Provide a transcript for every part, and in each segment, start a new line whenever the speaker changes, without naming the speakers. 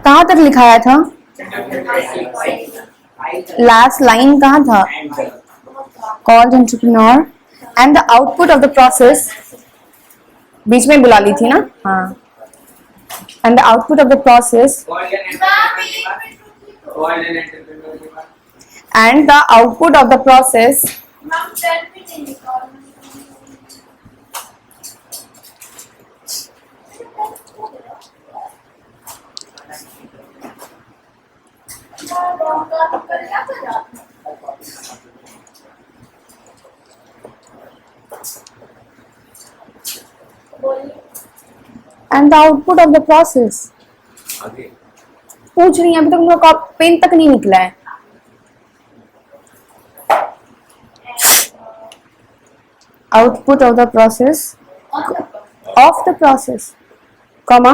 कहाँ तक लिखाया था? लास्ट लाइन कहाँ था? Called entrepreneur and the output of the process, बीच में बुला ली थी ना? हाँ. And the output of the process and the output of the process and the output of the process. पूछ रही है, अभी तक मेरा पेन तक नहीं निकला है. Output of the process, comma,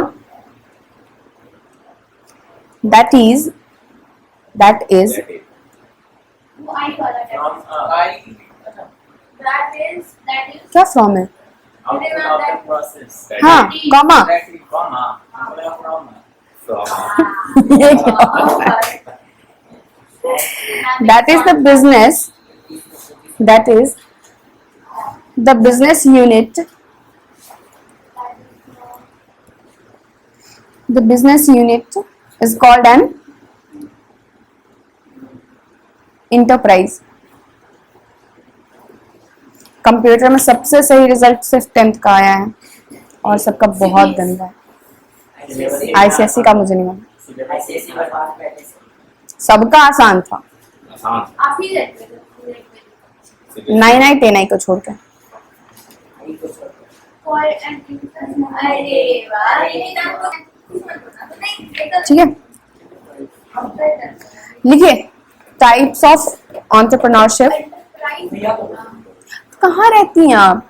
that is क्या from है? हाँ, comma. That is the business. That is the business unit. The business unit is called an enterprise. Computer में सबसे सही रिजल्ट सिर्फ 10th का आया है और सबका बहुत गंदा है. आईसीएसई का मुझे नहीं मालूम. सबका आसान था. 9 10 को छोड़ के. ठीक है, लिखिए टाइप्स ऑफ एंटरप्रेन्योरशिप. कहाँ रहती हैं आप?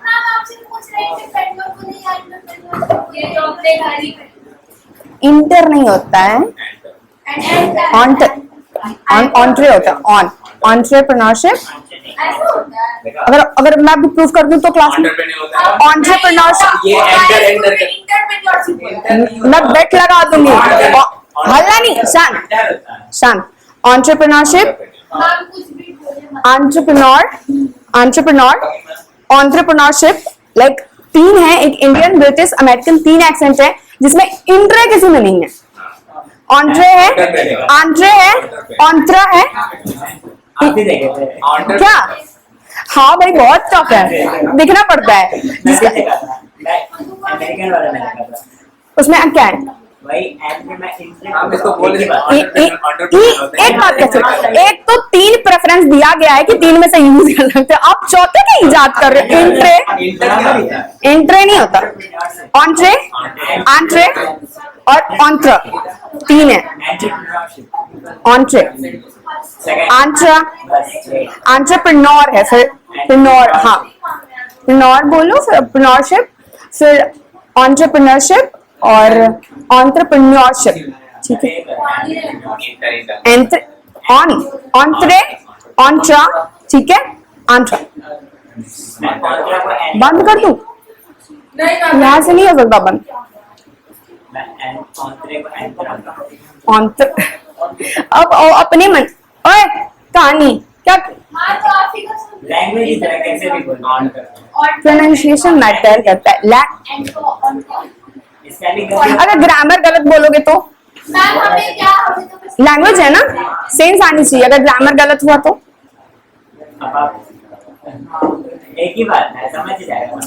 इंटर नहीं होता है, ऑन्ट्रे होता है. On entrepreneurship. अगर मैं भी प्रूफ कर दूं तो क्लास में एंटरप्रेन्योरशिप मैं बेट लगा दूंगी. हल्ला नहीं, शांत. एंटरप्रेन्योरशिप, एंटरप्रेन्योरशिप लाइक 3 है, एक इंडियन, ब्रिटिश, अमेरिकन, 3 एक्सेंट है जिसमें इंट्रे किसी में नहीं है. ऑन्ट्रे है, आंट्रे है, ऑन्ट्रा है. क्या? हाँ भाई, बहुत टफ है, देखना पड़ता है. उसमें क्या है? एक बात कैसे, एक तो 3 प्रेफरेंस दिया गया है कि 3 में से यूज कर सकते हैं. आप चौथे की इजाद कर रहे हो. इंट्रे नहीं होता. ऑन्ट्रे, आंट्रे और ऑन्ट्रा 3 है. ऑन्ट्रे, आंट्रा, एंटरप्रेन्योर है, फिर प्रेन्योर. हाँ, प्रेन्योर बोलो, फिर प्रेन्योरशिप, फिर एंटरप्रेन्योरशिप और एंटरप्रेन्योरशिप. ठीक है. ऑन्ट्रे, ऑन्ट्रा. ठीक है. आंट्रा बंद कर दूं? यहाँ से नहीं हो सकता बंद. अब अपने मन. ओए कहानी क्या? प्रोनाउंसिएशन मैटर करता है. अगर ग्रामर गलत बोलोगे तो लैंग्वेज है ना, सेंस आनी चाहिए. अगर ग्रामर गलत हुआ तो
एक ही बात है, समझ जाएगा.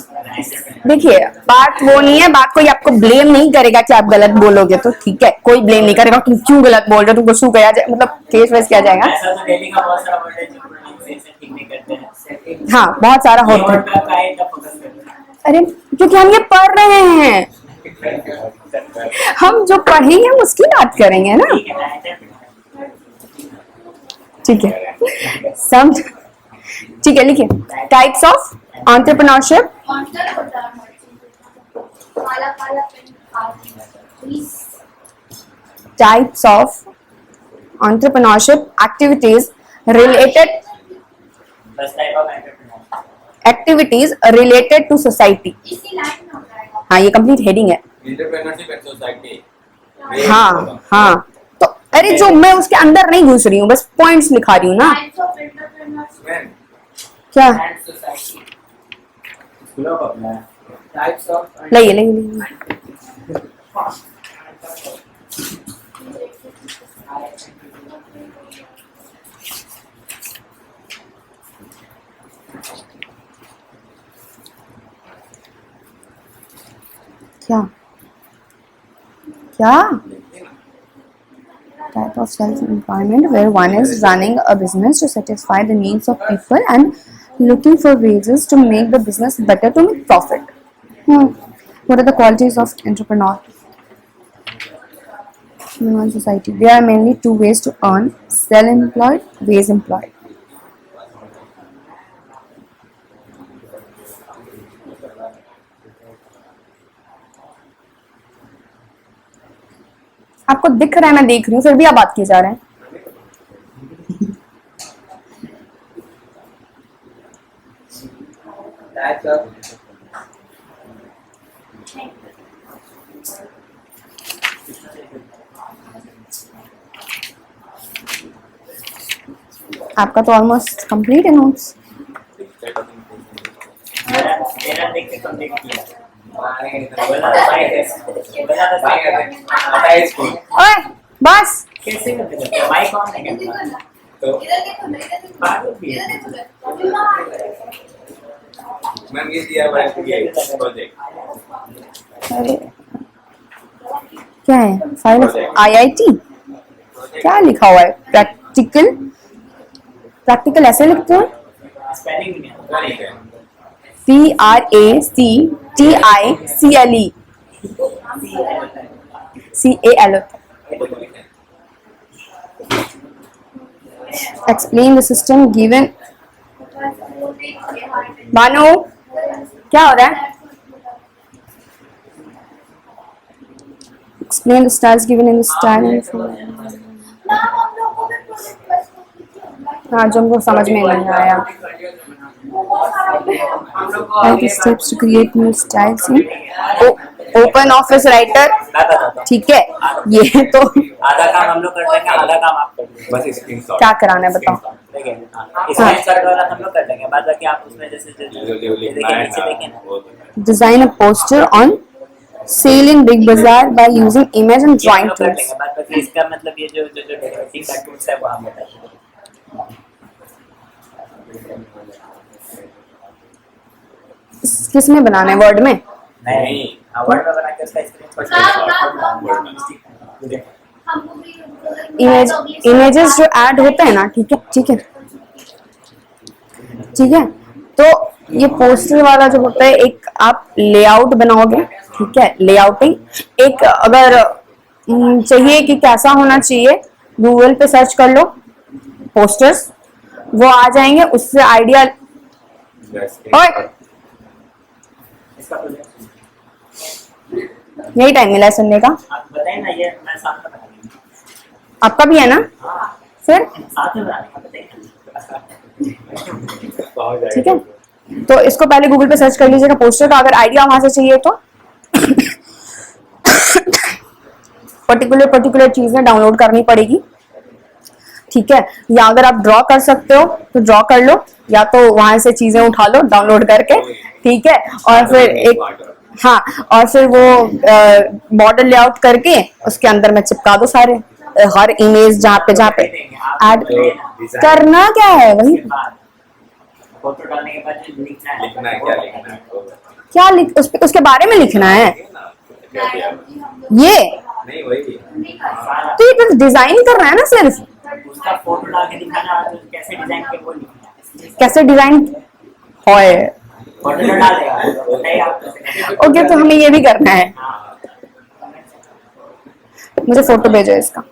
देखिए, बात वो नहीं है, बात कोई आपको ब्लेम नहीं करेगा कि आप गलत बोलोगे तो. ठीक है, कोई ब्लेम नहीं करेगा तुम क्यों गलत बोल रहे हो, तुमको शू किया जाए, मतलब केस वेस किया जाएगा.
ऐसा तो डेली का बहुत सारा वर्ड है जो प्रोनाउंसिएशन ठीक नहीं करते हैं.
हाँ, बहुत सारा होता है. अरे क्योंकि हम ये पढ़ रहे हैं, हम जो पढ़ेंगे हम उसकी बात करेंगे ना. ठीक है, समझ. ठीक है, लिखिए types of entrepreneurship. Types of entrepreneurship activities related to society. हाँ, ये कंप्लीट हेडिंग है.
Entrepreneurship and society.
हाँ हाँ, तो अरे जो मैं उसके अंदर नहीं घुस रही हूँ, बस पॉइंट्स लिखा रही हूँ ना।
Types of entrepreneurship.
क्या
And society. खुला अपना types of
लाइए लाइए लाइए। क्या क्या type of self-employment where one is running a business to satisfy the needs of people and looking for ways to make the business better to make profit. What are the qualities of entrepreneur in one society? There are mainly two ways to earn: self-employed, wage employed. आपको दिख रहा है, मैं देख रही हूँ, फिर भी आप बात किए जा रहे हैं।
types of
आपका तो ऑलमोस्ट कंप्लीट है नोट्स।
मेरा देख के कंप्लीट किया। बोला था
बताइए इसको।
ओए बस।
कैसे करते हैं माइक ऑन है क्या?
तो
इधर देखो ना, इधर देखो,
बात होती
इधर
है।
देखो।
मैम ये दिया हुआ है प्रोजेक्ट।
अरे क्या है फाइल IIT? क्या लिखा हुआ है? प्रैक्टिकल, प्रैक्टिकल ऐसे लिखते हैं
स्पेलिंग नहीं है।
PRACTICLE Explain the system given. मानो क्या हो रहा है? Explain the styles given in the style and
ma'am हम लोग को भी प्रोजेक्ट बस
हाँ, जो हमको समझ में नहीं आया।
बहुत सारे
All the steps to create new styles in open office writer. ठीक है, ये तो
आधा काम हम लोग कर देंगे, आधा काम आप कर देंगे।
बस स्क्रीनशॉट।
क्या कराना है बताओ।
देखिए स्क्रीनशॉट वाला हम लोग कर देंगे, बाद बाकी आप उसमें जैसे
जो लिखना है
नीचे देखें
ना
ना।
वो
Design a poster on sale in Big Bazaar by using image and
ये हम
drawing
लोग कर
tools.
लेंगे, बाद बाकी इसका मतलब ये जो जो जो डेकोरेटिव का टूल्स है वो हम बताएंगे।
किस में बनाना है? वर्ड में?
नहीं वर्ड में बना के उसका
हमको भी
इमेजेस जो ऐड होते हैं ना, ठीक है ठीक है ठीक है, तो ये पोस्टर वाला जो होता है, एक आप लेआउट बनाओगे, ठीक है, लेआउटिंग। एक अगर चाहिए कि कैसा होना चाहिए, गूगल पे सर्च कर लो पोस्टर्स, वो आ जाएंगे, उससे आइडिया। और
इसका प्रोजेक्ट
यही टाइम मिला है सुनने का।
आप बताइए ना, ये मैं साथ में बताऊंगी।
आपका भी है ना? फिर
साथ में बनाने का बताइए।
ठीक है, तो इसको पहले गूगल पे सर्च कर लीजिएगा पोस्टर का, अगर आइडिया वहां से चाहिए तो पर्टिकुलर चीजें डाउनलोड करनी पड़ेगी, ठीक है। या अगर आप ड्रॉ कर सकते हो तो ड्रॉ कर लो, या तो वहां से चीजें उठा लो डाउनलोड करके, ठीक है। और फिर एक हाँ, और फिर वो बॉर्डर लेआउट करके उसके अंदर में चिपका दो सारे, हर इमेज जहाँ पे ऐड करना क्या है वही।
फोटो डालने के बाद जो लिखना है,
लिखना है, क्या लिखना है तो
क्या लिख उसके बारे में लिखना है
क्या दिया हुआ?
ये,
नहीं वही
सारा
तो ये तो डिजाइन करना है ना सिर्फ।
उसका फोटो डाल के दिखाना, तो कैसे डिजाइन के वो लिखना है।
कैसे डिजाइन होए?
फोटो तो डाल देगा, बताइए आप कैसे करेंगे।
ओके, तो हमें ये भी करना है। मुझे फोटो भेजो इसका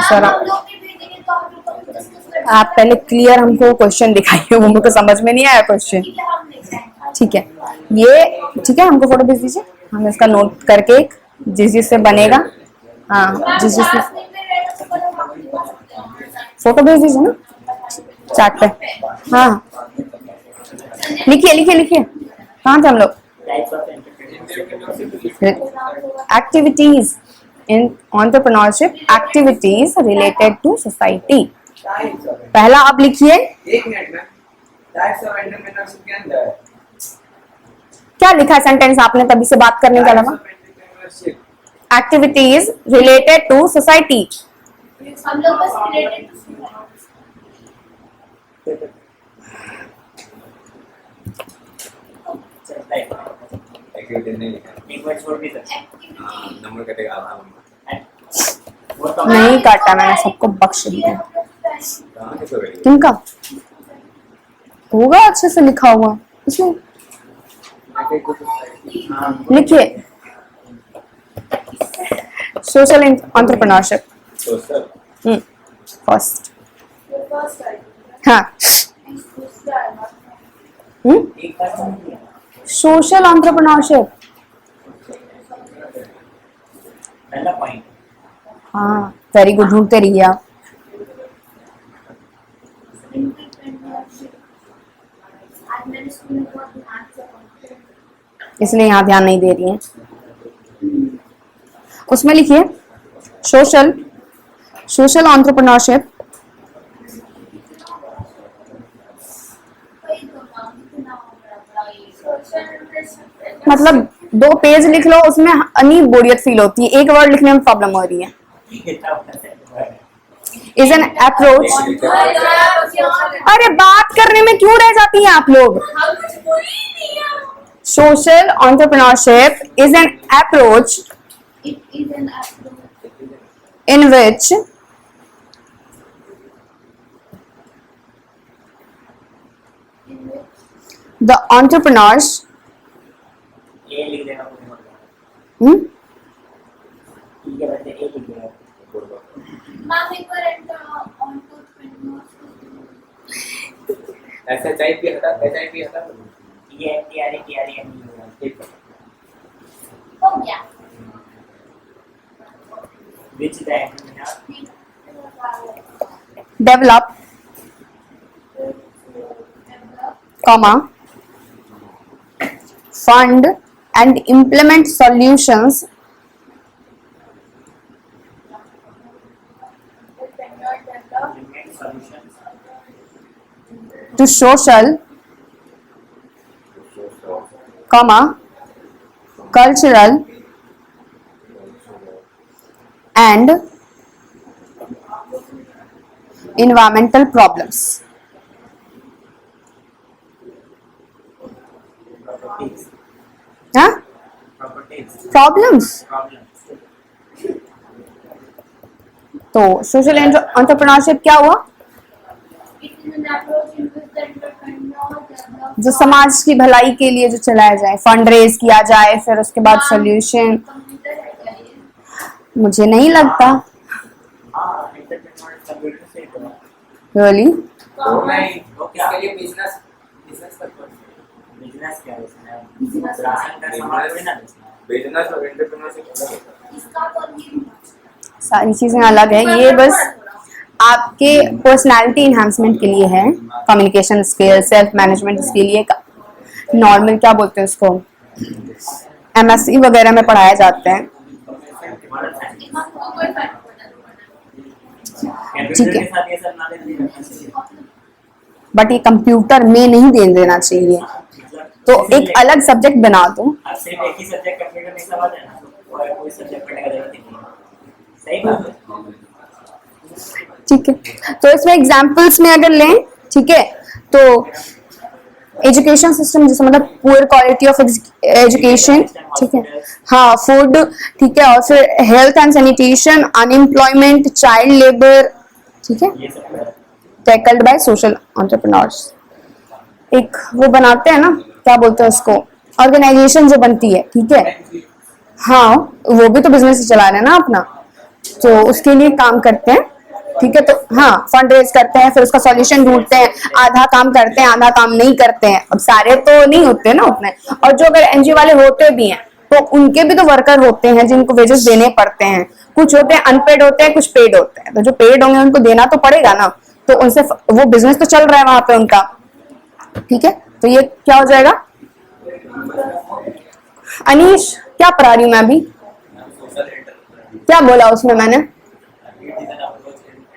सर।
हम लोग भी भेजेंगे तो हम लोग को भी डिस्कस करेंगे।
आप पहले क्लियर हमको क्वेश्चन दिखाइए, वो मुझको समझ में नहीं आया क्वेश्चन।
ठीक है, हम नेक्स्ट टाइम
ठीक है, ये ठीक है, हमको फोटो भेज दीजिए, हम इसका नोट करके जिस जिससे बनेगा, हाँ जिस जिस फोटो भेज दीजिए ना चैट पे। हाँ लिखिए लिखिए लिखिए, कहाँ थे हम लोग?
Types of entrepreneurship
activities in entrepreneurship, activities related to society. पहला आप लिखिए,
एक मिनट में टाइप्स ऑफ एंटरप्रेन्योरशिप के अंदर
क्या लिखा है सेंटेंस आपने तभी से बात करने के अलावा? Activities related to society.
हम लोग बस रिलेटेड टू
चलता है।
एक्टिविटी नहीं लिखा,
एक बार छोड़ भी सकते
नंबर कटेगा आधा नंबर।
हैं। वो तो
नहीं काटा मैंने, सबको बख्श दिया।
कहाँ के तो
किनका होगा अच्छे से लिखा हुआ इसमें? लिखिए, social entrepreneurship
social
first.
First
हाँ,
एक बार समझ लिया।
Social entrepreneurship.
पहला पॉइंट
हाँ, वेरी गुड, ढूंढते रहिए आप।
आज मैंने स्कूल में बहुत ध्यान से पढ़ा।
इसलिए यहाँ ध्यान नहीं दे रही हैं। उसमें लिखिए सोशल एंटरप्रेन्योरशिप मतलब 2 पेज लिख लो, उसमें अनी बोरियत फील होती है, एक वर्ड लिखने में प्रॉब्लम हो रही है। Is an approach. अरे बात करने में क्यों रह जाती हैं आप लोग? Social entrepreneurship is an approach in which the entrepreneurs
ए लिख देना पूरे मतलब।
hmm?
ठीक है बच्चे ए लिख देना।
मैम एक बार एंटर ऑन टू
ऐसा टाइप भी हटा, ऐसा टाइप भी हटा।
ये टीआरए
हो गया।
which the entrepreneur
develop comma fund and implement solutions
implement solutions
to social comma cultural and environmental problems.
properties
हाँ? Problems. तो सोशल एंटरप्रेन्योरशिप क्या हुआ? जो समाज की भलाई के लिए जो चलाया जाए, फंड रेज किया जाए, फिर उसके बाद सोल्यूशन। मुझे नहीं लगता।
हाँ एंटरप्रेन्योर कंप्यूटर से तो
रियली?
तो मैं इसके लिए बिजनेस पर्पस,
बिजनेस क्या है राशन का सामान थोड़ी ना बेचना है।
बिजनेस और एंटरप्रेन्योरशिप अलग होता है।
सारी चीजें अलग है, ये बस आपके पर्सनालिटी इन्हांसमेंट के लिए है, कम्युनिकेशन स्किल, सेल्फ मैनेजमेंट के लिए। नॉर्मल क्या बोलते हैं उसको, एमएससी वगैरह में पढ़ाए जाते हैं।
कंप्यूटर के साथ ये सब नॉलेज नहीं रखना चाहिए।
बट ये कंप्यूटर में नहीं देना चाहिए, तो एक अलग सब्जेक्ट बना दो।
अब सिर्फ एक ही सब्जेक्ट कंप्यूटर में समझ है ना, और कोई सब्जेक्ट पढ़ने का जरूरत नहीं है। सही बात है।
ठीक है, तो इसमें एग्जांपल्स में अगर लें, ठीक है, तो एजुकेशन सिस्टम जैसे मतलब पुअर क्वालिटी ऑफ एजुकेशन, ठीक है, हाँ, फूड, ठीक है, और फिर health and sanitation, unemployment, child labour, ठीक है,
ये सब
टैकल्ड बाय सोशल एंटरप्रेन्योर्स। एक वो बनाते हैं ना, क्या बोलते हैं उसको, ऑर्गेनाइजेशन जो बनती है, ठीक है, हाँ, वो भी तो बिजनेस चला रहे हैं ना अपना, तो उसके लिए काम करते हैं, ठीक है, तो हाँ, फंड रेज करते हैं, फिर उसका सॉल्यूशन ढूंढते हैं, आधा काम करते हैं, आधा काम नहीं करते हैं। अब सारे तो नहीं होते ना उतने, और जो अगर एनजीओ वाले होते भी हैं तो उनके भी तो वर्कर होते हैं जिनको वेजेस देने पड़ते हैं। कुछ होते हैं अनपेड होते हैं, कुछ पेड होते हैं, तो जो पेड होंगे उनको देना तो पड़ेगा ना, तो उनसे वो बिजनेस तो चल रहा है वहां पे उनका, ठीक है। तो ये क्या हो जाएगा? अनीश क्या पढ़ा रही हूँ मैं अभी? क्या बोला उसमें मैंने?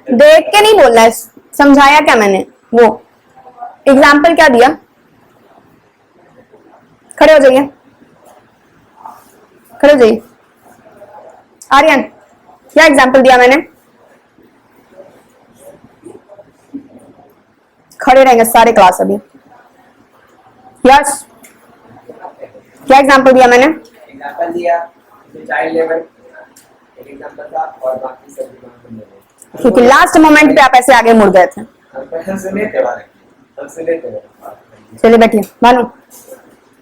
देख के नहीं बोलना है, समझाया क्या मैंने? वो एग्जाम्पल क्या दिया? खड़े हो जाइए, खड़े हो जाइए। आर्यन, क्या एग्जाम्पल दिया मैंने? खड़े रहेंगे सारे क्लास अभी। यस, क्या एग्जाम्पल दिया मैंने?
एग्जांपल दिया चाइल्ड लेबर, एक एग्जांपल था, और बाकी सब एग्जांपल दिए।
क्योंकि लास्ट मोमेंट पे आप ऐसे आगे मुड़ गए थे।
हम सुने थे बारे, हम सुने थे।
चलिए बैठिए। मानो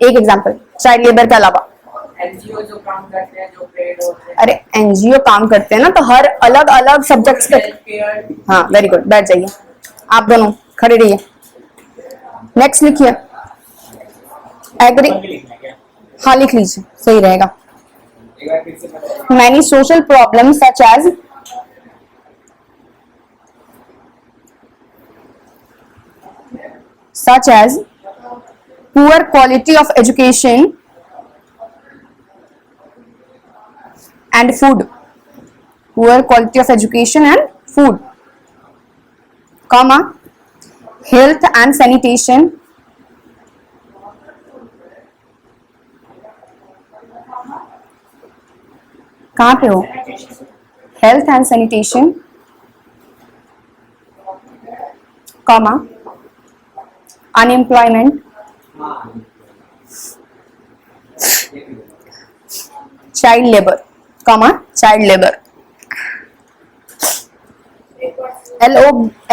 एक एग्जाम्पल चाइल्ड लेबर के अलावा।
एनजीओ जो काम करते हैं, जो पेड होते हैं,
अरे एनजीओ काम करते हैं ना, तो हर अलग अलग सब्जेक्ट्स पे।
हेल्थ केयर,
हाँ वेरी गुड, बैठ जाइए आप दोनों, खड़े रहिए। नेक्स्ट लिखिए। एग्री, हाँ लिख लीजिए, सही रहेगा।
एक बार फिर से बताओ।
Many social problem such as poor quality of education and food, poor quality of education and food, comma, health and sanitation, कहाँ पे हो? Health and sanitation, comma, unemployment, child labour, comma, child labour,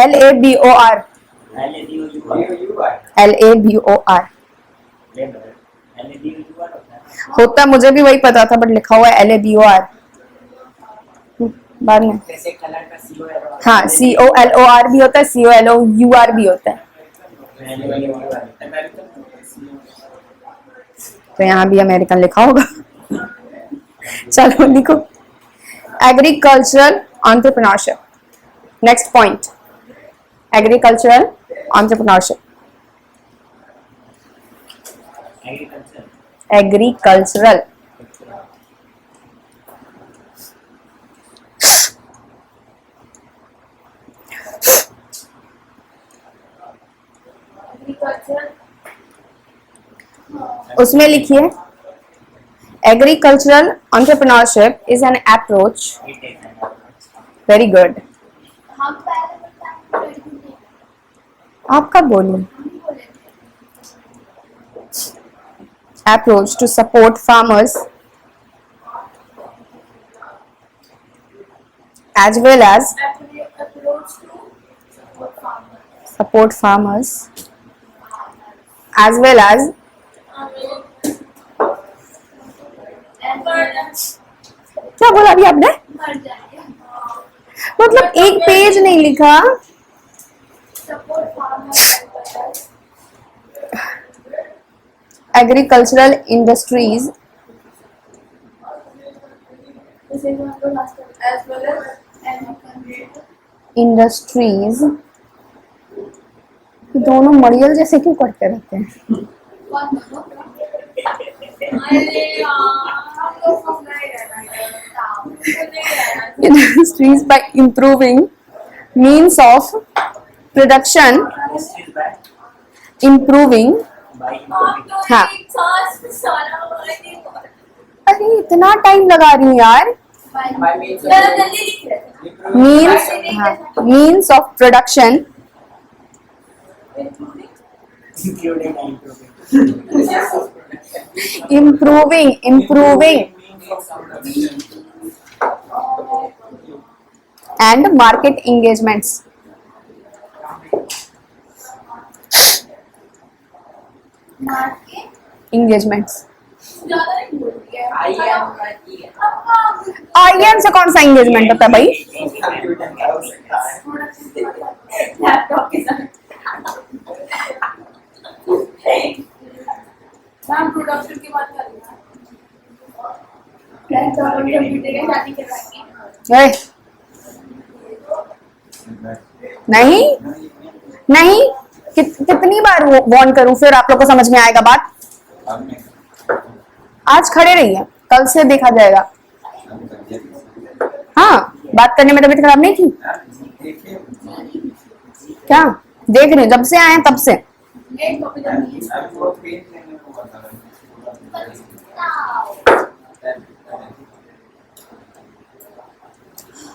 LABOR, होता मुझे भी वही पता था, but लिखा हुआ है LABOR बाद में।
जैसे कलर का CO है,
हाँ COLOR भी होता है, COLOUR भी होता है, तो यहाँ भी अमेरिकन लिखा होगा। चलो लिखो, agricultural entrepreneurship. Next point, agricultural entrepreneurship. Agricultural उसमें लिखिए, agricultural entrepreneurship is an approach, very good.
हम पहले बताएंगे।
आप कब बोलिए? approach to support farmers as well as support farmers as well as क्या बोला अभी आपने? मतलब एक पेज नहीं लिखा। एग्रीकल्चरल इंडस्ट्रीज दोनों मरियल जैसे क्यों करते रहते हैं? Industries by improving means of production, improving, हाँ, अरे इतना टाइम लगा रही हूँ यार। मीन्स, हाँ, means of production, improving, and market engagements. IN से कौन सा एंगेजमेंट होता है भाई?
लैपटॉप के साथ मैम प्रोडक्शन की बात कर रही हूँ। लैपटॉप और कंप्यूटर के शादी करवाएंगे।
नहीं नहीं, कितनी बार वार्न करूं फिर आप लोग को समझ में आएगा बात? आज खड़े रहिए, कल से देखा जाएगा। हाँ, बात करने में तबीयत खराब नहीं थी
देखिए
क्या? देख रही हूँ जब से आए हैं तब से।
एक कॉपी करनी है।
अब वो पेन लेने को बता रहा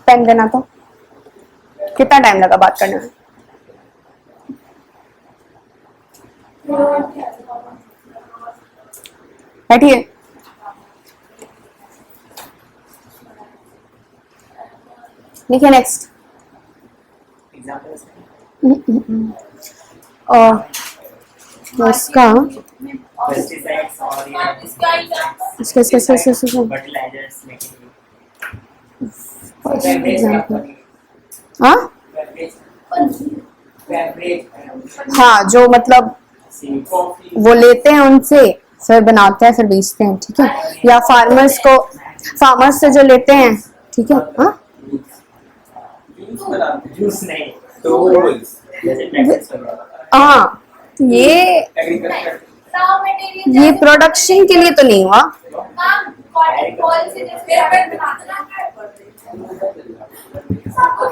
पेन देना तो कितना टाइम लगा बात करने में? बैठिए। लिखिए नेक्स्ट।
एग्जांपल
इसका
पेस्टिसाइड्स और
इसका
इसका
फर्टिलाइजर्स मेकिंग
हाँ हाँ, जो मतलब वो लेते हैं उनसे फिर बनाते हैं फिर बेचते हैं, ठीक है? या फार्मर्स से जो लेते हैं, ठीक है? हाँ
जूस नहीं
टूल्स
जैसे टैक्सेस वगैरह
हाँ, ये
एग्रीकल्चर
ये प्रोडक्शन के लिए तो नहीं हुआ।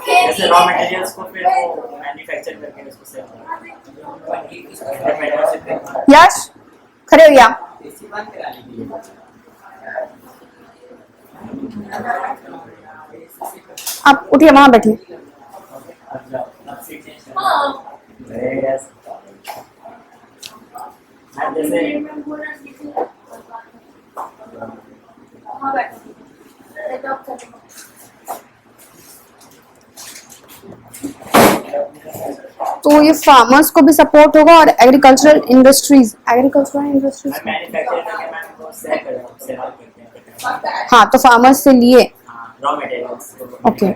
जैसे रॉ मटेरियल्स को फिर वो मैन्युफैक्चर करके उसको सेल करते
यश खड़े हो गया। आप उठिए, वहां बैठिए। तो ये फार्मर्स को भी सपोर्ट होगा और एग्रीकल्चरल इंडस्ट्रीज
मैन्युफैक्चर करके मैम वो सेल करते हैं
हाँ, तो फार्मर्स से लिए।
Raw materials
Okay.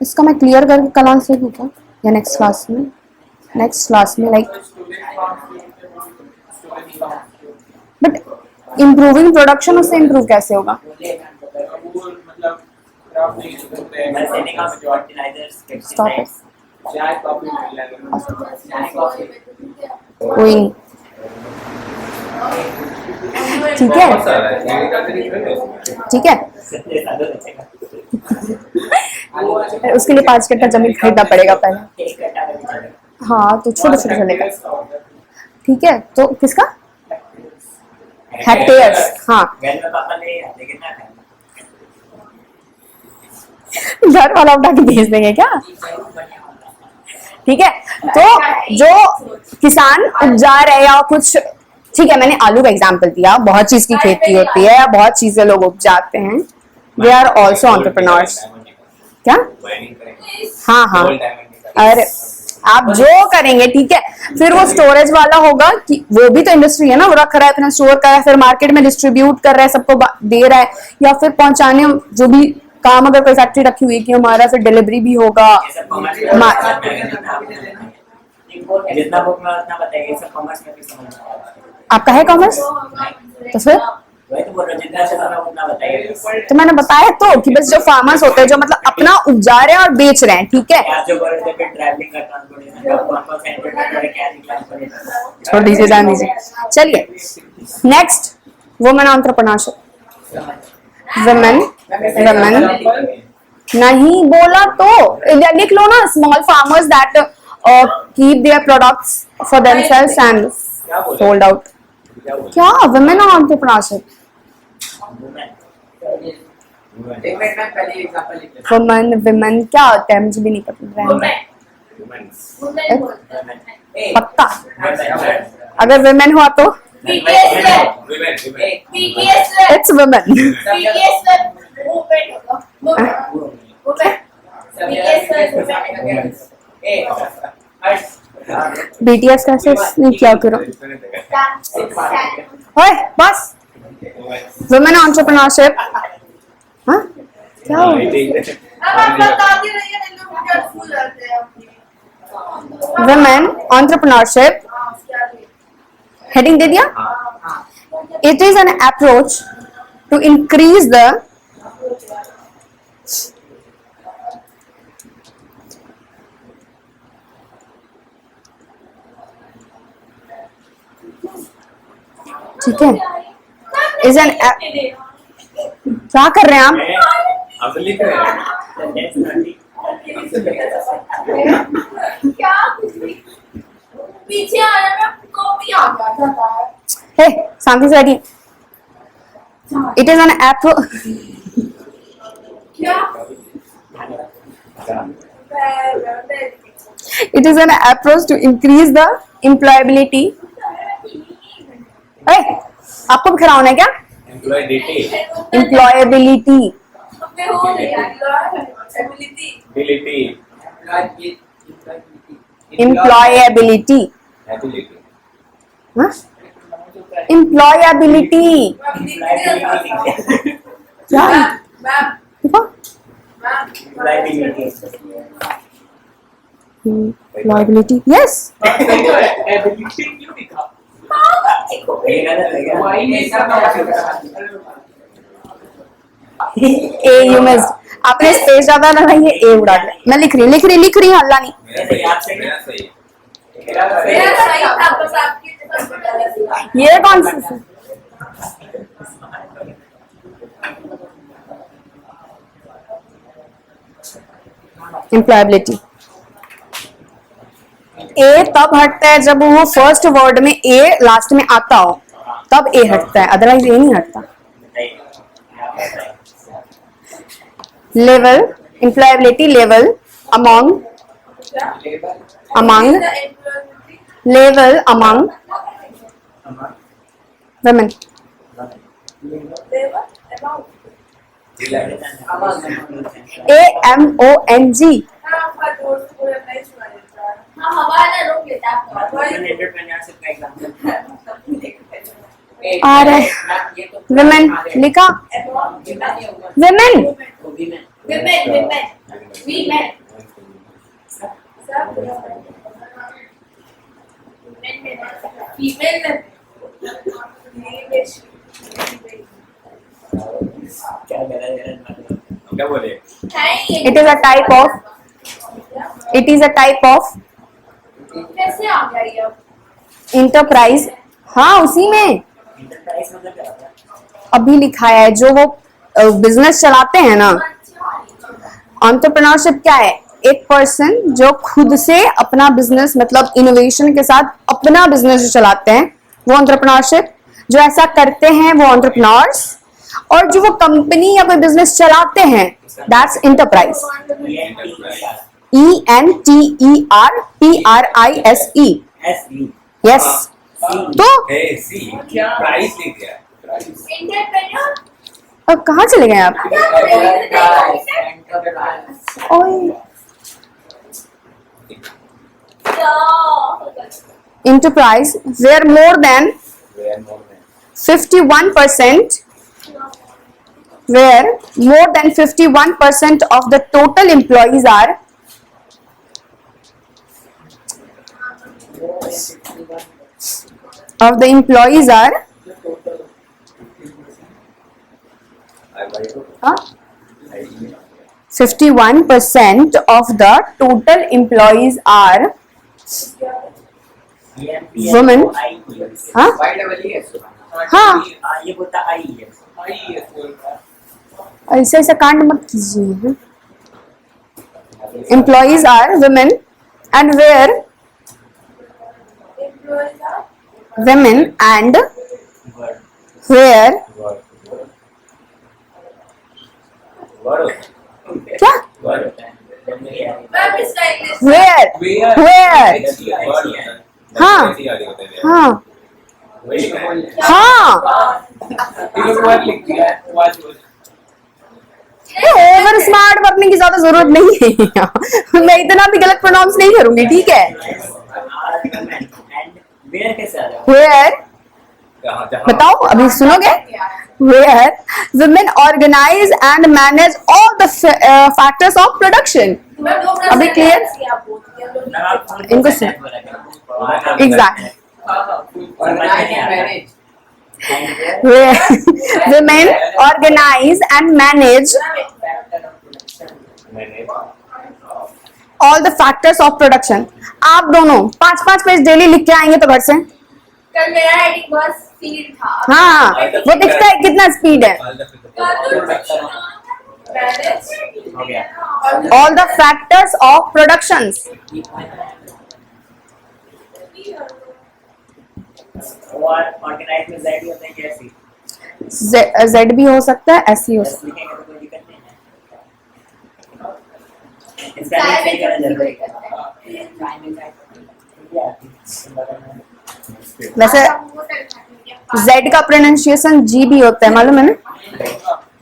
इसका मैं क्लियर करके कल से दूँ क्या, या नेक्स्ट क्लास में लाइक, बट इम्प्रूविंग प्रोडक्शन उससे इम्प्रूव कैसे होगा?
मतलब क्राफ्ट नहीं करते हैं
फर्टिलाइजर्स
Stop it.
चाय कॉफी मिल जाएगा
कोई नहीं, ठीक है
बहुत सारा है एग्रीकल्चर ही है उसमें
ठीक है। उसके लिए 5 कट्टा जमीन खरीदना पड़ेगा पहले। हाँ, तो छोटे छोटे चलेगा, ठीक है? तो किसका हेक्टेयर्स? हाँ,
घर में पापा ले आते कितना खाएंगे
घर वाला उठा के भेज देंगे क्या? ठीक है, तो जो किसान उपजा रहे या कुछ, ठीक है, मैंने आलू का एग्जांपल दिया, बहुत चीज की खेती होती है, बहुत चीजें लोग उपजाते हैं, दे आर ऑल्सो एंटरप्रेन्योर्स। क्या? हाँ हाँ, अरे आप जो करेंगे, ठीक है, फिर वो स्टोरेज वाला होगा कि वो भी तो इंडस्ट्री है ना, वो रख रहा है अपना, स्टोर कर रहा है, फिर मार्केट में डिस्ट्रीब्यूट कर रहा है, सबको दे रहा है, या फिर पहुंचाने, जो भी काम, अगर कोई फैक्ट्री रखी हुई है कि हमारा फिर डिलीवरी भी होगा।
जितना बुक में उतना बताइए, सब कॉमर्स में भी समझ में आएगा।
आपका है कॉमर्स? तो फिर
वही तो बोल रहा हूँ, जितना से समझ उतना बताइए।
तो मैंने बताया तो कि बस जो फार्मर्स होते हैं जो मतलब अपना उपजा रहे हैं और बेच रहे हैं, ठीक है?
आप जो बोल रहे थे फिर ट्रैवलिंग का ट्रांसपोर्टेशन का कौन-कौन सा इंटरनेट क्या निकाल पड़ेगा।
छोड़ दीजिए, जान दीजिए। चलिए नेक्स्ट, वुमेन एंटरप्रेन्योरशिप। वुमेन नहीं बोला तो लिख लो ना, small farmers that keep their products for themselves and sold out. क्या वुमेन एंटरप्रेन्योरशिप? वुमेन क्या होता है मुझे भी नहीं पता। पक्का अगर वुमेन हुआ तो इट्स वुमेन। बीटीएस कैसे नहीं किया करो। ओए बस, वुमेन एंटरप्रेन्योरशिप। हाँ क्या हो? वुमेन एंटरप्रेन्योरशिप हेडिंग दे दिया। It is an approach to increase the ठीक है, इज एन क्या कर रहे हैं आप?
आप तो लिख रहे हैं
क्या कुछ नहीं। पीछे आने में कॉपी आ गया था।
हे शांति से बैठिए। इट इज एन
क्या?
it is an approach to increase the employability. आपको भी खड़ा होना है क्या?
एम्प्लॉयबिलिटी
employability
अपने हो गया एबिलिटी।
employability
एबिलिटी
हाँ? employability क्या है?
मैम
देखो employability yes a you missed. आपने स्पेस ज्यादा लगाई है ए उड़ा दिया। मैं लिख रही हूँ हल्ला नहीं।
मेरा सही
मेरा सही था बस आपकी
ये कौन सी एम्प्लॉयबिलिटी ए तब हटता है जब वो फर्स्ट वर्ड में ए लास्ट में आता हो, तब ए हटता है, अदरवाइज ए नहीं हटता। Level employability level among level among women AMONG
हाँ हवाला रोक लेता है
आ रहा है women लिखा women
क्या बोले
it is a type of
कैसे आ गया ये अब?
enterprise। हाँ उसी में अभी लिखा है जो वो बिजनेस चलाते हैं ना। एंटरप्रेन्योरशिप क्या है? एक पर्सन जो खुद से अपना बिजनेस मतलब इनोवेशन के साथ अपना बिजनेस जो चलाते हैं वो एंटरप्रेन्योरशिप। जो ऐसा करते हैं वो एंटरप्रेन्योर्स, और जो वो कंपनी या कोई बिजनेस चलाते हैं दैट्स एंटरप्राइज। ENTERPRISE yes. तो
सी प्राइस लिख दिया
एंटरप्रेन्योर
अब कहाँ चले गए आप? ओए enterprise where more than 51% where more than 51% of the total employees are huh? 51% of the total employees are women हाँ हाँ
ये बोलता आई है
ऐसे ऐसे कांड मत कीजिए। employees are women and where women and where क्या where हाँ हाँ हाँ ओवर स्मार्ट बनने की ज्यादा जरूरत नहीं है। मैं इतना भी गलत प्रोनाउंस नहीं करूंगी, ठीक है? Where बताओ, अभी सुनोगे? Where women organize and manage all the factors of production। अभी clear? इनको सुन exactly where women organize and manage all the factors of production। आप दोनों 5-5 पेज डेली लिख के आएंगे तो घर से।
कल मेरा राइटिंग बहुत स्पीड था।
हाँ वो दिखता है कितना स्पीड है।
मैनेज
हो गया।
All the factors of productions.
और ऑर्गेनाइज में Z होता है कैसी?
Z भी हो सकता है, S भी हो सकता
लिखेंगे तो कोई दिक्कत नहीं है। इसका नहीं सही करना जरूरी है।
है। वैसे Z का प्रोनाउंसिएशन G भी होता है, मालूम है ना?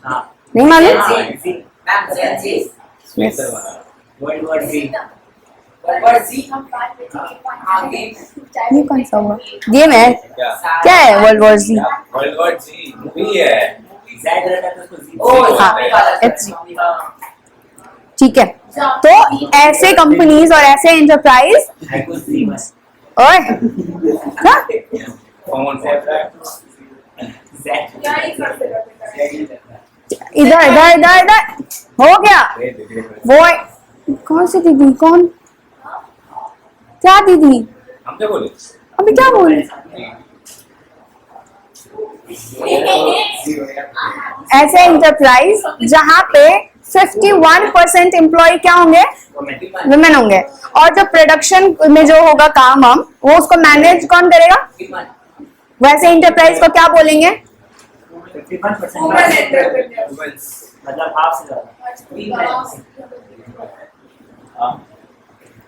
हाँ।
नहीं मालूम?
World war Z।
ये कौन सा हुआ? गेम है? क्या है world war Z?
World war Z movie है।
Z रहता है तो उसको Z।
हाँ, it's ठीक है। तो ऐसे कंपनीज और ऐसे एंटरप्राइज ओए क्या?
कॉमन फॉर
क्या ही कर सकते
इधर इधर इधर इधर हो गया। वो कौन सी दीदी? कौन? क्या दीदी?
हम क्या बोले?
अभी क्या बोल? ऐसे एंटरप्राइज जहाँ पे 51% एम्प्लॉय क्या होंगे? वुमेन होंगे। और जो प्रोडक्शन में जो होगा काम हम वो उसको मैनेज कौन करेगा? वैसे एंटरप्राइज को क्या बोलेंगे?
51% मतलब हाफ से ज्यादा।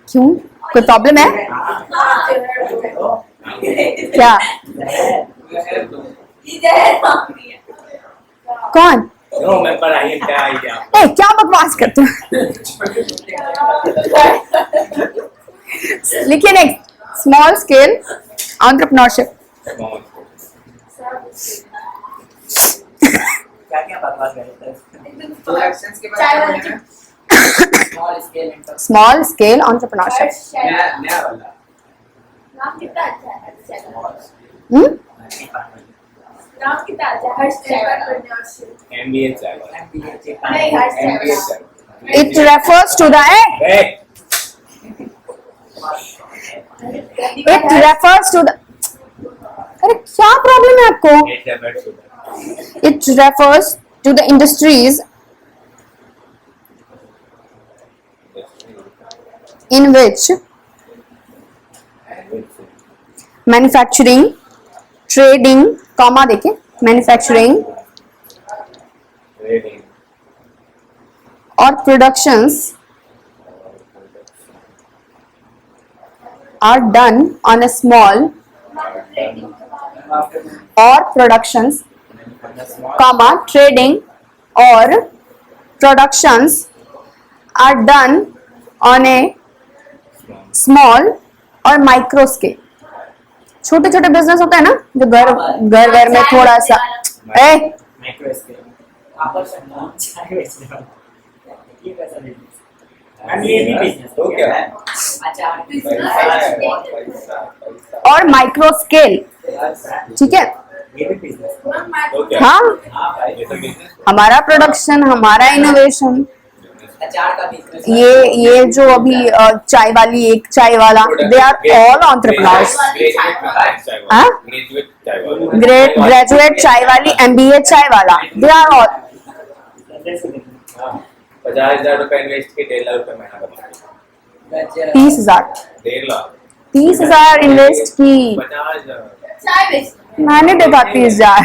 क्यों? कोई प्रॉब्लम है क्या? कौन?
नो मैं पढ़ाई क्या आइडिया
ए, क्या बकवास करते हो? लिखिए नेक्स्ट, स्मॉल स्केल एंटरप्रेन्योरशिप।
क्या क्या बकवास करते हैं?
प्रोडक्शंस के बारे में small scale
small scale entrepreneurship.
नया वाला
नाम कितना अच्छा है हर्ष चैनल।
हम्म?
नाम कितना अच्छा है हर्ष चैनल।
एमबीए चाहिए।
नहीं हर्ष
एमबीए
चैनल।
चाहिए।
It refers to the It refers to the अरे क्या प्रॉब्लम है आपको? It refers to the industries in which manufacturing, trading, comma देके manufacturing or productions are done on a small or productions comma trading or productions are done on a small और micro scale. छोटे छोटे business होते हैं ना जो घर घर में थोड़ा सा
माइक्रो स्केल आपस में चाय बेचने वाला ये कैसा बिजनेस? मैम ये भी बिजनेस
तो क्या है?
और माइक्रो स्केल, ठीक है?
ये भी बिजनेस।
तो क्या?
हाँ,
हाँ भाई
ये तो बिजनेस
हमारा प्रोडक्शन, हमारा इनोवेशन।
अचार का बिजनेस
ये जो अभी चाय वाली, एक चाय वाला, दे आर ऑल एंटरप्रेन्योर्स। हाँ? ग्रेजुएट चाय वाली, MBA चाय वाला, दे आर ऑल।
50,000 रुपए इन्वेस्ट के 1.5 लाख रुपए महीना कमाते
30,000
1.5 लाख
30,000 इन्वेस्ट की
50,000
चाय बेचना।
मैंने देखा 30,000।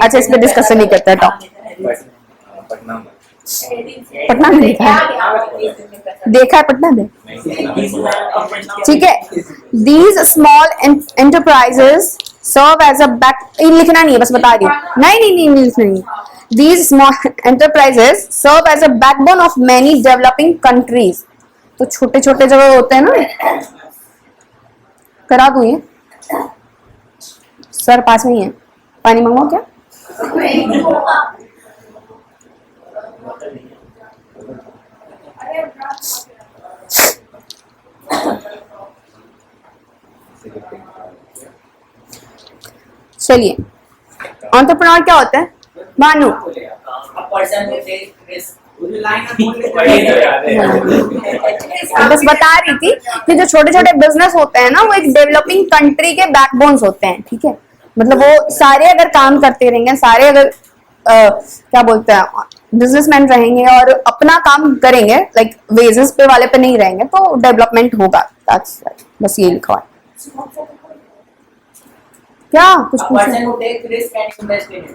अच्छा, इस पे डिस्कशन नहीं करते तो
पटना में
पटना में देखा है पटना में, ठीक है? These small enterprises serve as a back, लिखना नहीं है, बस बता रही हूँ। नहीं लिखना नहीं। These small enterprises serve as a backbone of many developing countries. तो छोटे छोटे जगह होते हैं ना, करा दूं ये सर पास में ही है, पानी मंगवाओ क्या? चलिए, एंटरप्रेन्योर क्या होता है? मानो
पर्सन हु टेक रिस्क
बस बता रही थी कि जो छोटे छोटे बिजनेस होते हैं ना वो एक डेवलपिंग कंट्री के बैकबोन्स होते हैं, ठीक है? मतलब वो सारे अगर काम करते रहेंगे, सारे अगर क्या बोलते हैं, बिजनेसमैन रहेंगे और अपना काम करेंगे, लाइक वेजेस पे वाले पे नहीं रहेंगे, तो डेवलपमेंट होगा। That's right. बस ये लिखा हुआ है। क्या कुछ
A
पूछा?
person who takes risk and invest in it.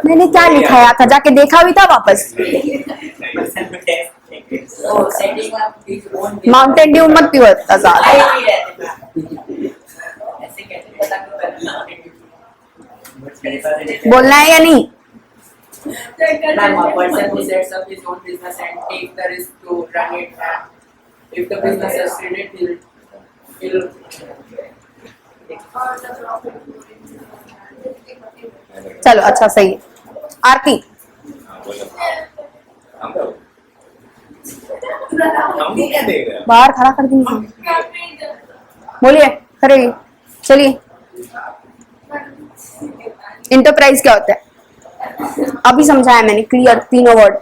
मैंने क्या लिखाया था, जाके देखा भी था वापस।
Person who takes risk. Oh, setting up his own business.
Mountain Dew मत पियो इतना ज्यादा।
आई नहीं रहते ना। ऐसे कैसे पता क्यों करना?
बोलना है या नहीं?
Ma'am, a person who sets up his own business and takes the risk to run it, and if the business succeeds, he'll
चलो अच्छा सही है। आरती
हाँ, बोलो। हम तो हम नहीं क्या देख रहे हैं?
बाहर खड़ा कर दूंगी। बोलिए, करिए, चलिए। इंटरप्राइज क्या होता है? अभी समझाया मैंने, क्लियर तीनों वर्ड,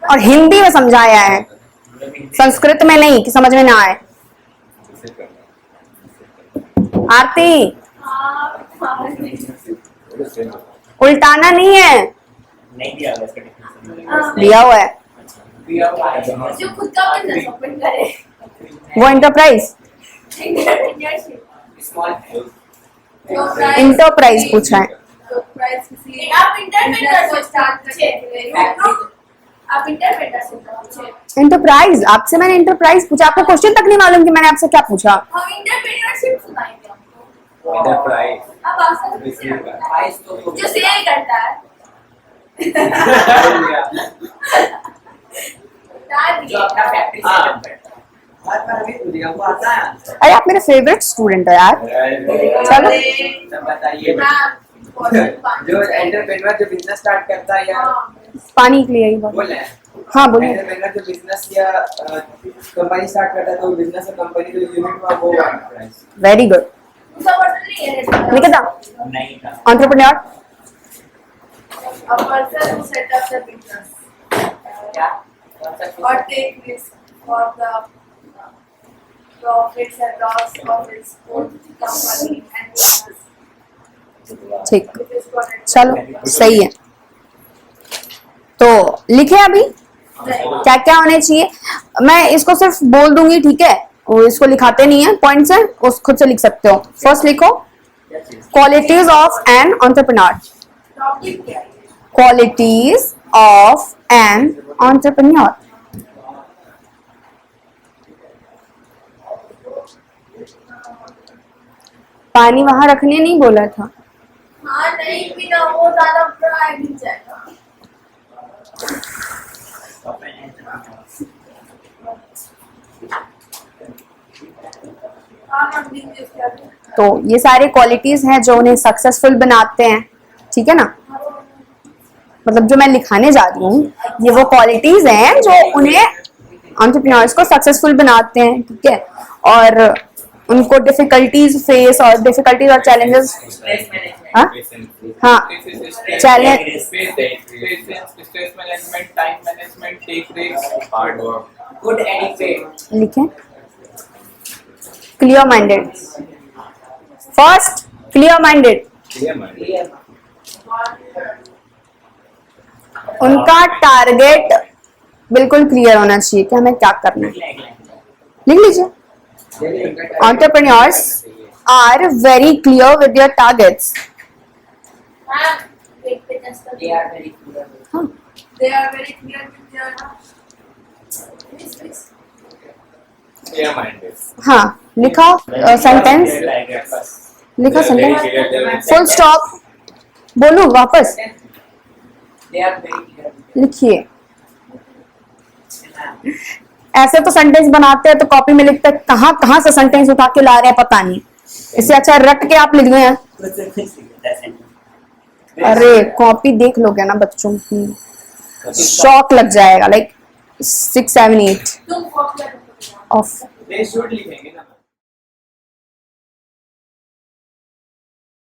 और हिंदी में समझाया है, संस्कृत में नहीं कि समझ में ना आए। आरती उल्टाना नहीं है,
नहीं दिया होगा इसका definition।
दिया हुआ है।
जो खुद का बिजनेस ओपन करे,
वो इंटरप्राइज,
Small
इंटरप्राइज पूछा है।
आप इंटरप्रेटर को स्टार्ट करके आप इंटरप्रेटर से पूछे,
इंटरप्राइज, आपसे मैंने इंटरप्राइज पूछा, आपको क्वेश्चन तक नहीं मालूम कि मैंने आपसे क्या पूछा।
हम इंटरप्रेन्योरशिप सुनाएंगे आपको।
Enterprise.
अब आप सब
eyes तो
जो सेल करता है
जो अपना फैक्ट्री सेटअप करता है। हर बार अभी पूछेगा, वो आता है आंसर।
अरे आप मेरे फेवरेट स्टूडेंट हो यार। चलो
तब बताइए जो एंटरप्रेन्योर जो बिजनेस स्टार्ट करता है या
पानी के लिए ही बोल।
बोल रहे हैं
हाँ बोलिए।
एंटरप्रेन्योर जो बिजनेस या कंपनी स्टार्ट करता है तो बिजनेस और कंपनी जो यूनिट हुआ वो एंटरप्राइज।
Very good.
उसका वर्जन नहीं है
निकिता,
नहीं था
entrepreneur,
a person who set up the business
क्या
or take risk for the profits and loss of its own company and business.
ठीक,
This is what it
चलो सही है। तो लिखे अभी क्या क्या होने चाहिए, मैं इसको सिर्फ बोल दूंगी, ठीक है, वो इसको लिखाते नहीं है पॉइंट से, उस खुद से लिख सकते हो। फर्स्ट लिखो qualities of an entrepreneur,
topic क्या है?
Qualities of an entrepreneur. पानी वहां रखने नहीं बोला था।
हाँ नहीं पीना, वो ज्यादा ड्राई नहीं जाएगा। हाँ हम इंग्लिश क्या है?
तो ये सारे क्वालिटीज हैं जो उन्हें सक्सेसफुल बनाते हैं, ठीक है ना। मतलब जो मैं लिखाने जा रही हूँ ये वो क्वालिटीज हैं जो उन्हें एंटरप्रेन्योर्स को सक्सेसफुल बनाते हैं, ठीक है, और उनको डिफिकल्टीज फेस और डिफिकल्टीज और चैलेंजेस,
स्ट्रेस मैनेजमेंट
हाँ हाँ challenge,
Stress management, time management, take risks, hard work.
Good adequate
लिखें clear minded. First clear minded,
Clear mind.
उनका टारगेट बिल्कुल क्लियर होना चाहिए कि हमें क्या करना है। लिख लीजिए, entrepreneurs are very clear with their targets.
हाँ एक business का
दे आर वेरी क्लियर
हाँ,
they are very clear with their please.
Clear minded.
हाँ लिखा सेंटेंस, लिखा सेंटेंस, फुल स्टॉप, बोलूं वापस,
दे आर वेरी क्लियर
लिखिए। ऐसे तो सेंटेंस बनाते हैं तो कॉपी में लिखते हैं, कहाँ कहाँ से सेंटेंस उठा के ला रहे हैं पता नहीं, इससे अच्छा रट के आप लिख गए हैं। अरे कॉपी देख लोगे ना बच्चों की, शॉक लग जाएगा, लाइक 6, 7, 8
तुम कॉपी
ऑफ।
दे शुड लिखेंगे ना